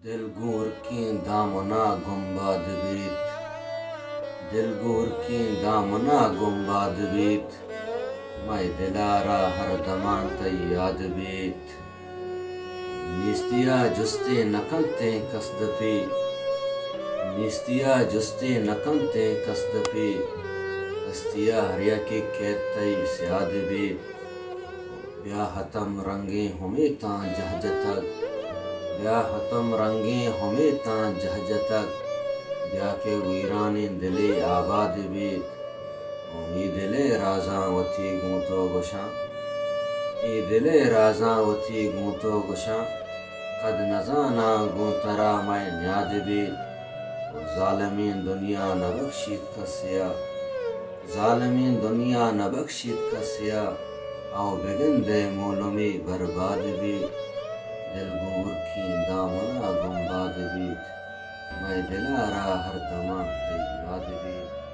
دل گور کی دامنا گنباد بیت دل گور کی دامنا گنباد بیت میں دلارا ہر دمان تی یاد بیت نیستیا جستے نکنتے قصد پی نیستیا جستے نکنتے قصد پی ہستیا ہریا کی کیت تی سیاد بیت بیا حتم رنگیں ہمیں تاں جہجتک بیا حتم رنگیں ہمیں تاں جہجتک بیا کے ویرانے دلے آباد بیت ای دلے رازاں وتی گونتو گشاں ای دلے رازاں وتی گونتو گشاں قد نزانا گونترا میں نیاد بیت ظالمین دنیا نبخشید کسیا ظالمین دنیا نبخشید کسیا او بگندے مولمی برباد بیت دل گور کی دامنا گنباد بیت میں دلارا ہر دمان تی یاد بیت